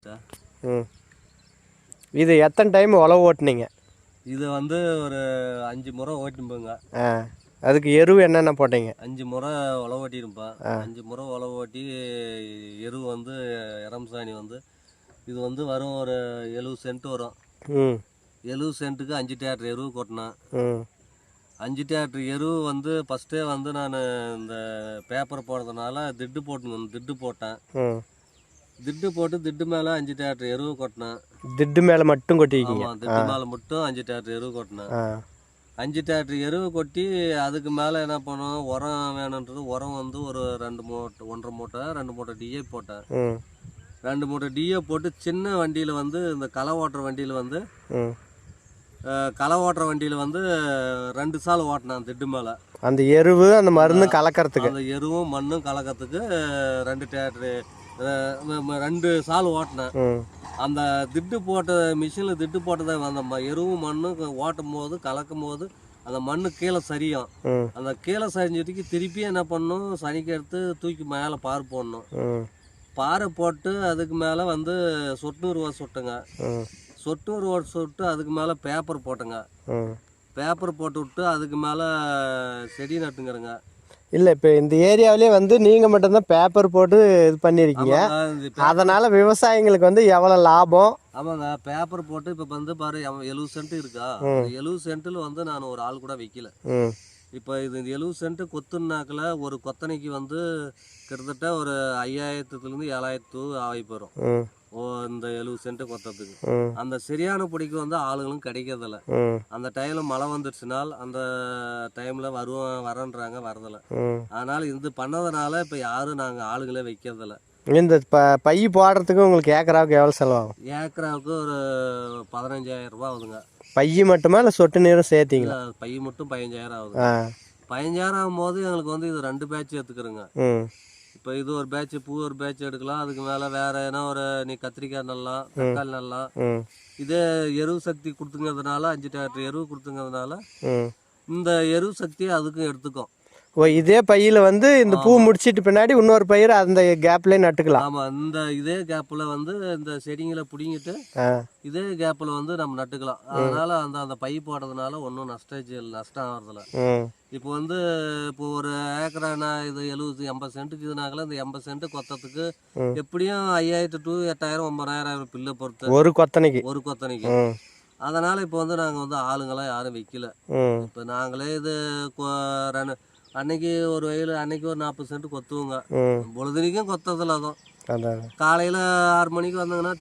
ம். இது எத்தனை டைம் உழவு ஓட்டுனீங்க? இது வந்து ஒரு 5 முறை ஓட்டிருப்பேங்க. அதுக்கு எரு என்னென்ன போட்டீங்க? 5 முறை உழவு ஓட்டியிருப்பேன். 5 முறை உழவு ஓட்டி எரு வந்து எரம்சாணி வந்து இது வந்து வரும் ஒரு 70 சென்ட் வரும். 70 சென்ட்டுக்கு 5 டிராக்டர் எரு கொட்டினேன். 5 டிராக்டர் எரு வந்து ஃபஸ்ட்டே வந்து நான் இந்த பேப்பர் போடுறதுனால திட்டு போட்டேன். திட்டு போட்டு திட்டு மேலே 5 டிராக்டர் எரு கொட்டினேன். திட்டு மேலே மட்டும் கொட்டிக்கிங்க? ஆமாம், திட்டு மேலே மட்டும் 5 டிராக்டர் எரு கொட்டினேன். 5 டிராக்டர் எருவு கொட்டி அதுக்கு மேலே என்ன பண்ணோம், உரம் வேணுன்றது உரம் வந்து ஒரு 2 மூட்டை 1.5 மூட்டை 2 மூட்டை டிஏ போட்டேன். 2 மூட்டை டிஏ போட்டு சின்ன வண்டியில் வந்து இந்த களை ஓட்டுற வண்டியில் வந்து 2 சால் ஓட்டினேன் திட்டு மேலே. அந்த எருவு அந்த மருந்து கலக்கிறதுக்கு, அந்த எருவும் மண்ணும் கலக்கிறதுக்கு 2 டிராக்டர் 2 சால் ஓட்டினேன். அந்த திட்டு போட்ட மிஷினில் திட்டு போட்டதை அந்த எருவும் மண்ணும் ஓட்டும் போது கலக்கும் போது அந்த மண்ணு கீழே சரியும். அந்த கீழே சரிஞ்சிட்டு திருப்பி என்ன பண்ணணும், சனிக்கு எடுத்து தூக்கி மேலே பாறை போடணும். பாறை போட்டு அதுக்கு மேலே வந்து சொட்டுநூறு ஓட்டு சுட்டுங்க. சொட்டுநூறு ஓட்டு சுட்டு அதுக்கு மேலே பேப்பர் போட்டுங்க. பேப்பர் போட்டு விட்டு அதுக்கு மேலே செடி நட்டுங்கிறங்க. இல்லை, இப்போ இந்த ஏரியாவிலே வந்து நீங்கள் மட்டும்தான் பேப்பர் போட்டு இது பண்ணியிருக்கீங்க. அதனால் விவசாயிங்களுக்கு வந்து எவ்வளோ லாபம்? ஆமாங்க, பேப்பர் போட்டு இப்போ வந்து பாரு 70 சென்ட் இருக்கா. 70 சென்ட்டில் வந்து நான் ஒரு ஆள் கூட வைக்கல. இப்போ இது 70 சென்ட் கொத்துனாக்கில் ஒரு கொத்தனைக்கு வந்து கிட்டத்தட்ட ஒரு 5000லேருந்து 7000 ஆகி போயிடும். இந்த 70 சென்ட் கொத்தத்துக்கு அந்த சரியான பிடிக்கு வந்து ஆளுங்களும் கிடைக்கிறதில்ல. அந்த டைம்ல மழை வந்துடுச்சுனால் அந்த டைம்ல வரன்றாங்க, வரதில்லை. அதனால இது பண்ணதுனால இப்போ யாரும் நாங்கள் ஆளுங்களே வைக்கிறதில்ல. இந்த பை போடுறதுக்கு உங்களுக்கு ஏக்கராவுக்கு எவ்வளோ செலவாகும்? ஏக்கராவுக்கு ஒரு 15,000 ரூபா ஆகுதுங்க. பை மட்டுமா இல்லை சொட்டு நீரும் சேர்த்திங்களா? பை மட்டும் 15,000 ஆகுது. 15,000 ஆகும்போது எங்களுக்கு வந்து இது 2 பேட்ச் எடுத்துக்கிறோங்க. இப்போ இது ஒரு பேட்ச், பூ ஒரு பேட்ச் எடுக்கலாம். அதுக்கு மேலே வேற ஏன்னா ஒரு நீ கத்திரிக்காய் நடலாம், தக்காளி நடலாம். இதே எருவு சக்தி கொடுத்துங்கிறதுனால 5 டிராக்டர் எருவு கொடுத்துங்கிறதுனால இந்த எருவு சக்தி அதுக்கும் எடுத்துக்கும். இதே பையில வந்து இந்த பூ முடிச்சிட்டு பின்னாடி இன்னொரு பயிர் அந்த கேப்லேயே நட்டுக்கலாம். ஆமாம், இதே கேப்பில் வந்து இந்த செடிங்களை பிடிங்கிட்டு இதே கேப்பில் வந்து நம்ம நட்டுக்கலாம். அதனால அந்த பை போடுறதுனால ஒன்றும் நஷ்டம் ஆகிறதில்ல. இப்போ வந்து ஒரு ஏக்கரானா இது 70-80 சென்ட்டுக்கு இதுனாங்களா, இந்த 80 சென்ட் கொத்தத்துக்கு எப்படியும் 5000 to 8000 9,000 பில்லை பொறுத்து ஒரு கொத்தனைக்கு. அதனால இப்போ வந்து நாங்கள் வந்து ஆளுங்கெல்லாம் யாரும் வைக்கல. இப்போ நாங்களே இது அன்னைக்கு ஒரு வயல் அன்னைக்கு ஒரு 40 சென்ட் கொத்துவோங்க. பொழுதுனிக்கும் கொத்ததில்ல. அதுவும் காலையில் 6 மணிக்கு வந்தாங்கன்னா